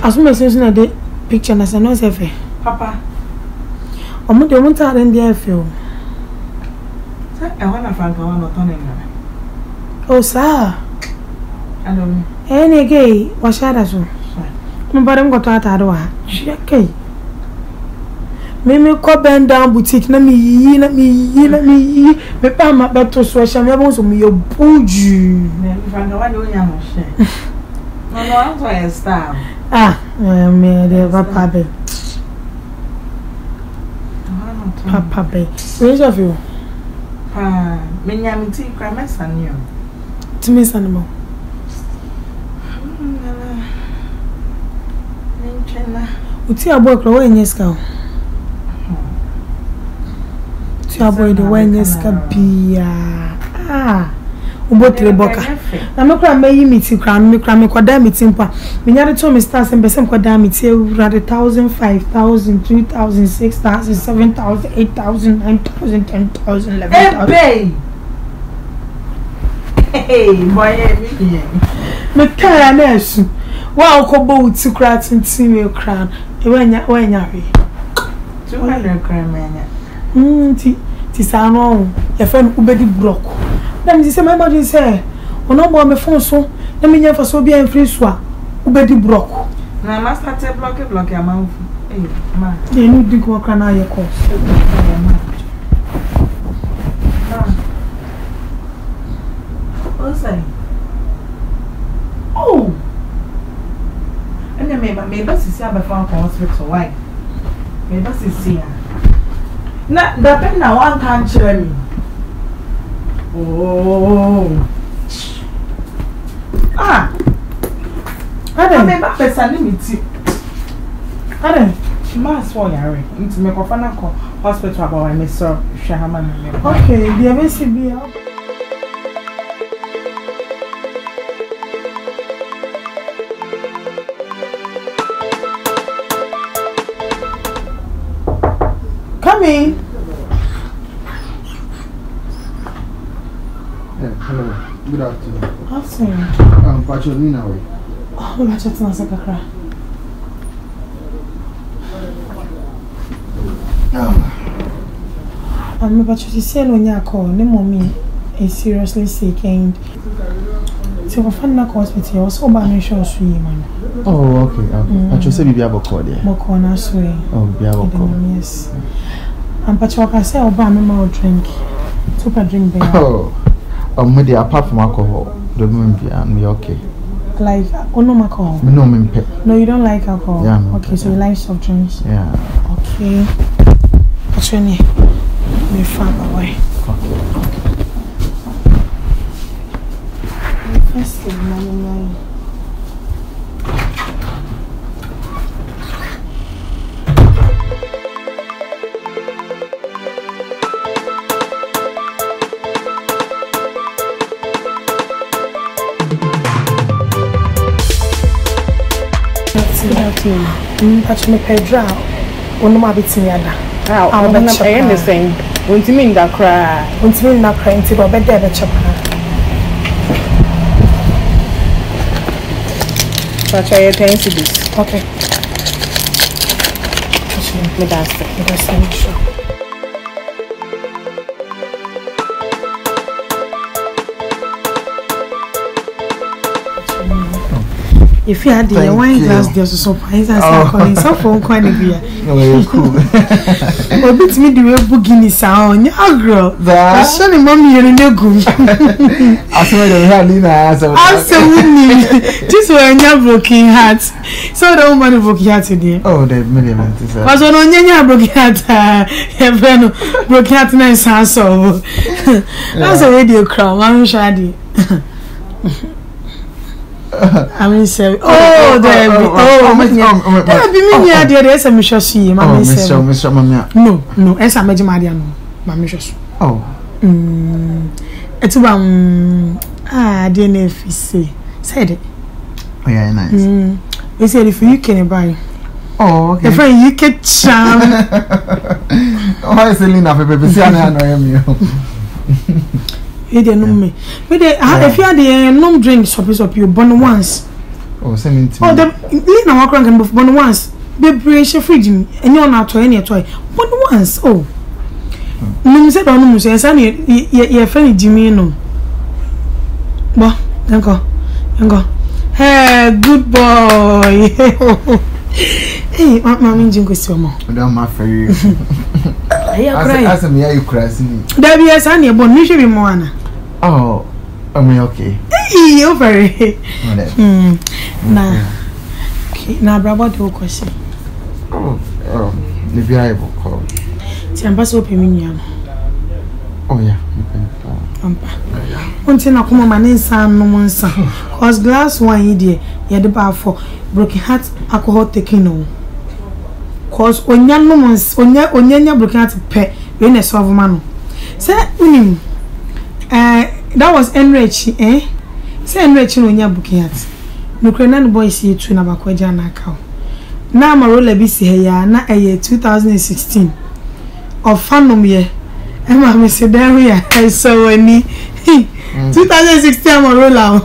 As much as na the picture na say no say Papa. Omo de mo ta den dey feel. Say e wanna franka wanna turn in. Oh sir. I don't know. Any gay was shada so. Mo ba dem go to ata do ha. Sheke. Me ko bend down boutique na me pa ma beto so sha me bon so me yo buju. Me franka wa do nya mo she. No I'm so a star. Me de papa be. Papa be. Where's of you? Me nya me ti kra me sanyo. Ti me sanmo. Uti abo kro we nyeska. Uti abo de we nyeska bia. Ubo treboka. Na me kra me yi miti kra me kra me koda miti mpa. Me nya de to me stars em besem koda miti urade 1,000, 5,000, 3,000, 6,000, 7,000, 8,000, 9,000, 10,000, 11,000. Hey, boy, me kaya na esu. Wa okobo uti kra tintin me kra. E wanya hwe. 200 kra manya. Ti sano e fa no ubedi block. Na me say my mother say, "Ono bo me phone so, na me nya fa so bia free so a ubedi block." Na master te block amount. Eh, ma. E no dig wo kra na ye course. Oh. And then maybe see about hospital. Why? Maybe see. Na depend na one can share me. Oh. Ade me ba pesa limit. Ade mas for yare. Nti me kofa na ko hospital about me so hwehama na me. Okay, dia be si bia. Coming. Yeah, hello. Good afternoon. Afternoon. Pacho Nina way. Oh, my chat na sakakra. I'm about to say no nya call. Ne mommy is seriously sick and so I found my hospital. I was so bad sure so man. Oh, okay. Pacho say bibi aboko there. Boko na so. Oh, bibi aboko. Yes. And Pacho can say oba me more drink. Super drink there. Oh. Maybe apart from alcohol, don't be and be okay. Like no alcohol? No, no, you don't like alcohol? Yeah. Okay, so you like soft drinks? Yeah. Okay. What's your name? Me far away. Okay. First thing, mommy. Touch me Pedro. One more bit in yada. I'm the same. Won't you mean that cry? Won't you mean that cry? Until I bet the chopper. But I attend to this. Okay. Me that's it. Sure. If you had the wine glass, there's a surprise. I said, calling some phone call beer. No, you're cool. But beat me the way boogie sound. Oh, girl. That's surely mommy, you're no good. I swear to God, Lina, I said, this was a broken heart. So the woman broke heart today. Oh, the million. Was on your broken heart. Broken heart, nice answer. That's a radio crown. I'm shady. I mean, say, there be me here. There's a Mister C. Mr. Mamma. No, as a Major Mariano, my mistress. Oh, it's didn't if you say, said it. Oh, yeah, nice. They said if you can buy. Oh, okay. If you can charm. Oh, it's Selena, baby. I know You didn't know me. But if you had the non drink, suppose of you born once. Oh, send me. Oh, the Lina walk around but once. Be fridge me. And you're not toy any toy. But once, oh. No, said on the say, son, you're funny, Jimmy. No. Bah, go. Hey, good boy. Hey, Mammy Jinko Somo. Madame, my friend. I me, are you crying? There be a son, you're born, usually Moana. Oh, I'm okay. Hey, you're very. Nah. Now, Bravo, do question. Oh, maybe I will call. Tiambaso Peminian. Oh, yeah. One thing I come on my name, son, no one son. Cause glass wine, idiot, you the bar for broken heart, alcohol taking no. Cause on young moments, on your broken heart pet, when a solve man. Say, that was enriched, eh? Say, enriched on your booking heart. No Ukrainian boy see you to Nabakwaja Nakao. Now, my roller busy here, not a year 2016. Of Phantom year. Emma, Mr. Daria, I saw any 2016. I'm a roller.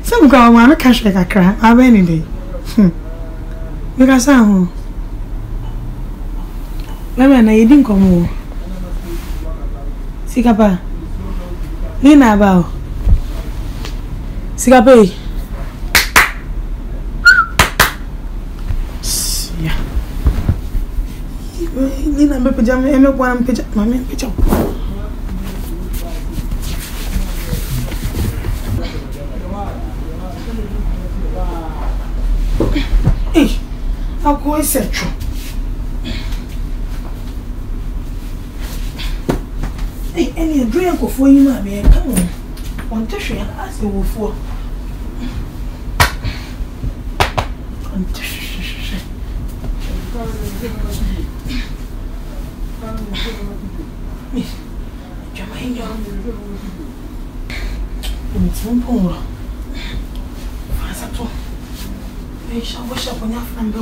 Some girl want to cash like a cry. I've any day. Because I'm women, I didn't come home. Sikapa Nina about Sikape. Nina me pejam me one pejam mama pejam. Eh, I'll go and set you. Hey, any drink for you, mammy. Come on. On tissue and ask you for. On tissue. It's one poor. Fasato. I shall wash up on your friend.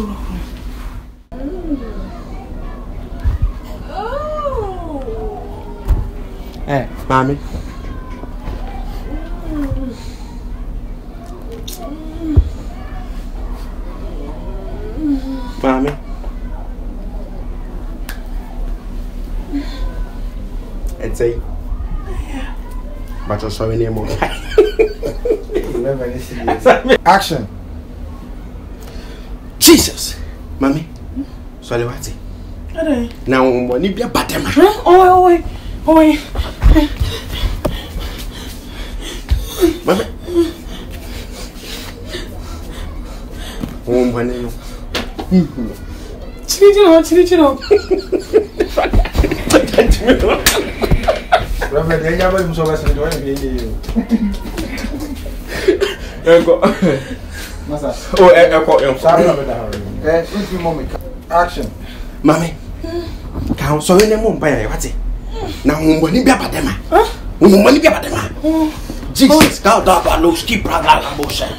Eh, mommy. Mommy. It's a. But you're sorry anymore. Action. Jesus, mommy. Sorry, what's it? Now, when you be a bad man. Oh. Mommy. Oh, when you. Chirichino. Remember, they never even saw us and doing it. Oh, I caught you. Sorry about that. Action. Mommy. Can't so any more by what's it? Now, when you be a bad man. When you be a bad man. Jesus, God, that looks keep brother bullshit.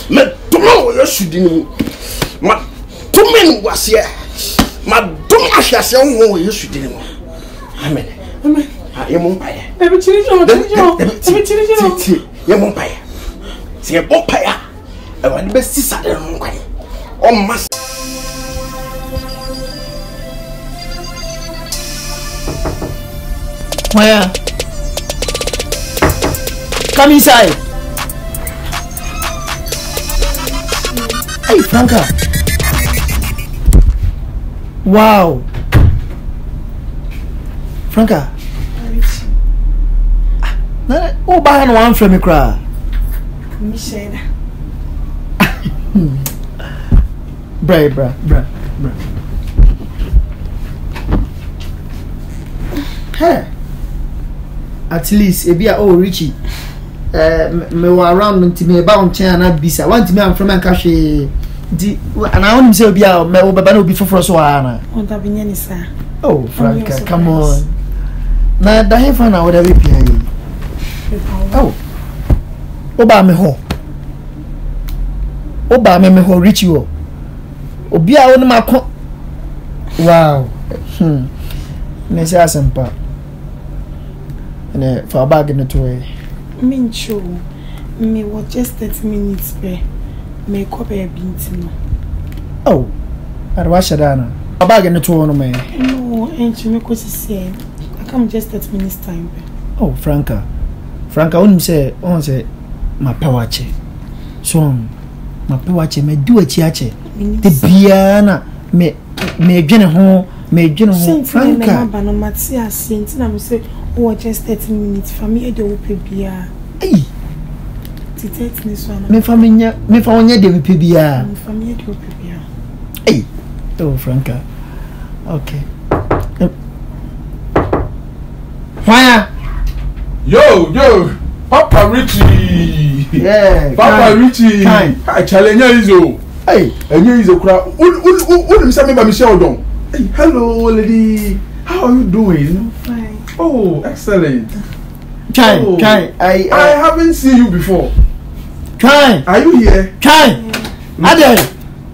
But tomorrow you shouldn't. My 2 men was here. My don't ask yourself who you shouldn't. Amen. I am on fire. Every chirichino. You're on fire. See a bonfire. I want the best sister. Oh, must. Where? Come inside. Hey, Franca. Wow. Franca. Oh, buy one from me, cry. Michelle. Bra. Hey. At least, if you are all Richie. Me were around me about chair and bisa. Want me I'm from Ankashi. And I want to say, be out, me will be for so on. Oh, Franca, come on. Now, the head fan, I would have a PA. Oh, Oba me ho. Oba me ho ritual. Obi a won ma ko. Wow. Me say asempa. Ne fa bag no to e. Mincho. Me was just 30 minutes per me copy a bintino. Oh, I was Shadana. A bag in the two on me. No, and you make what say. I come just 30 minutes time. Oh, Franca, wouldn't say, my powache. So, my powache may do a chiache. The piana me gene home, Franca. But no matter, since I'm say, oh, just 30 minutes for me, it will be beer. Hey, this one. me family, me family, they will be beer. Family, it will be beer. Hey, oh, Franca. Okay. Why? Yo, Papa Richie. Yeah, Papa Richie. I challenge you. Hey, and you is a crowd. What Michelle Don? Hey, hello, lady. How are you doing? Fine. Oh, excellent. Kai, I haven't seen you before. Kai, Are you here? Kai, Adele.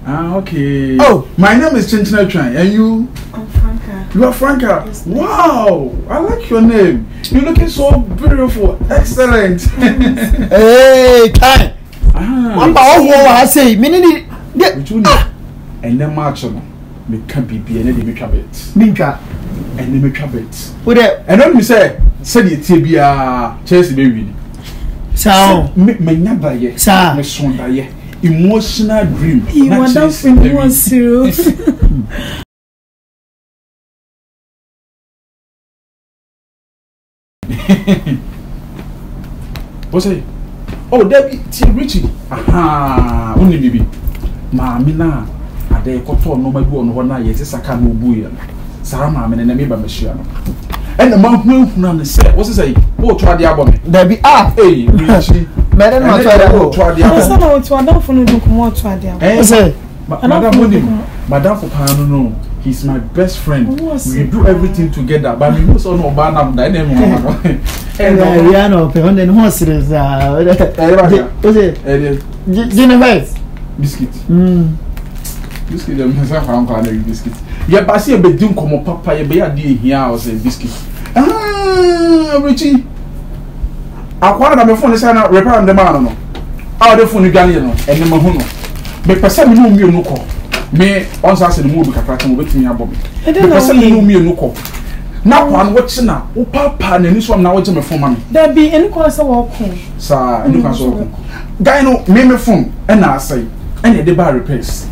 Ah, okay. Oh, my name is Chinchina Tran, and you? I'm Franca. You are Franca. Yes, wow, I like your name. You're looking so beautiful. Excellent. hey, Kai. What about what I say? Meaning, and then march on. Me can't be and then me trap it. Minka. And then me trap it. With it, And then me say the Tibia Chelsea baby. sound. Me never yet. Sir. Me son that ye. Emotional dream. You want that when you want serious. What's it? Oh, Debbie, T. Richie. Aha, only baby. Mamina, a day cotton no my boo on one night, yes, I can't move buoy. Sarah, mamma, and a neighbor machine. And the mouth will say, what's it say? Oh, try the album. There be Hey, Richie. Madam, I try to try the I album. don't to I don't follow you more to idea. Eh, say, Madame for Pano, he's my best friend. Who was We it? do everything together, but we also know Banam, the name. and Riano, and then horses. What's it? Genevieve. Biscuit. Biscuit, them has a found biscuit. Yeah, but I see a bedroom come papa, you be a dear here, I was a biscuit. Ah, Richie. I wanted my phone to sign out, repair the man. Out of phone, Galliano, and the Mahono. But person no me no call. Me once I said the movie Captain will me about me. I don't know. Person no me no call. Now one watching now. Oh, papa, and this one now watching my phone, mommy. There be any course of walking. Sir, and you can so. Guy no, me phone, and I say, and the bar repairs.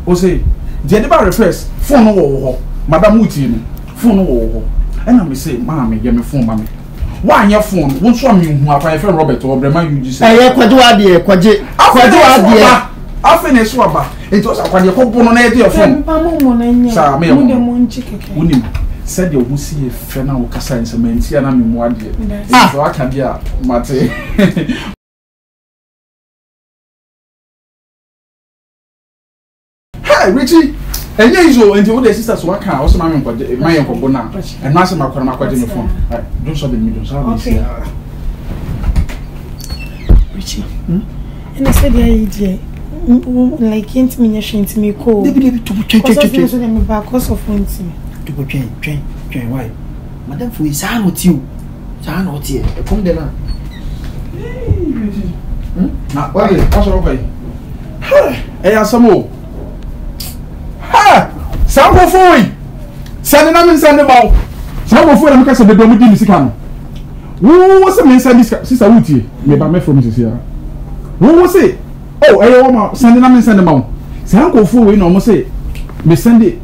O say, the bar repairs, phone no, Madame Muti, phone no, and I say, mammy, get me phone, mommy. Why your phone? Won't show me who I friend Robert or Brema you just say. I Kwaji. I finished swabba. It was a quite a couple on your phone. Sir, me Unim said you will see a friend of Cassa and Cement, and I'm in one year. So I can hear Mate. Hi, Richie. And yes, you and the sisters work out. Also, my uncle now. And Master Macron, in the phone. Don't show the middle. Okay. Richie. And I said, yeah, like ain't me to me call. Because of one thing. Train, why? Madam, for his hand with you. San out here. Come there now. What's okay? Hey, some more. Ha! Sample for you. Send them and send them out. Sample for them because of the Dominican Mexicano. Who was the man send this sister Wuti? Maybe I met from Mrs. here. Who was it? Oh, I send them and send them out. Sample for you, almost say, me send it.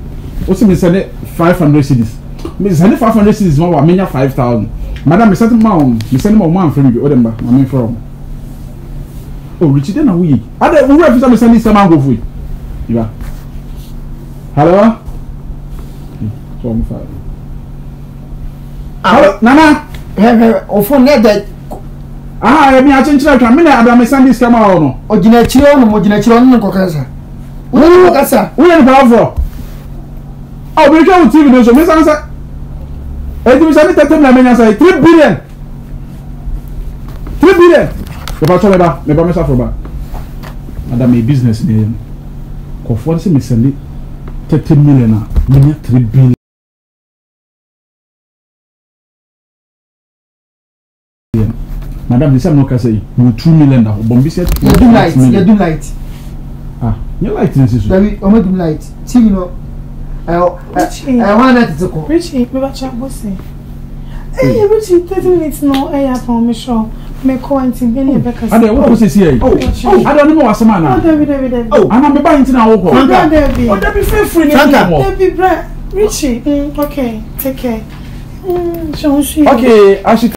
What's me send it 500 cities. Me send it 500 cities, more, I mean 5,000. Madam, me send them out. Me send them out one from you. Odemba, I mean from. Oh, Richie, then we. Other who have to send this amount of you. Yeah. Hello? So I'm fine. Hello, Nana? Or for that. I mean, I change like a minute. I'm a Sunday scam on. Or Ginachio, Mojinachio, Cocasa. We are powerful. Oh, we can't TV news. Miss Answer. It was only 3 billion. 3 billion. If I told about me by myself for back. Madam, a business name. Conforce me send it 30 million. 3 billion. Madam, this no say you 2 million da bombi set. You do light. Ah, you light this is. David, o do light. TV no. I want that to go. Richie, me ba chat bossy. Eh, Richie, 30 minutes no eh for me show. Me ko anti be ne be kase. Ade what process here? Oh, I don't know what man na. David. Oh, ana me ba nti na wo ko. David. Oh, David feel free ni mo. David, Richie, okay, take care. Okay, I should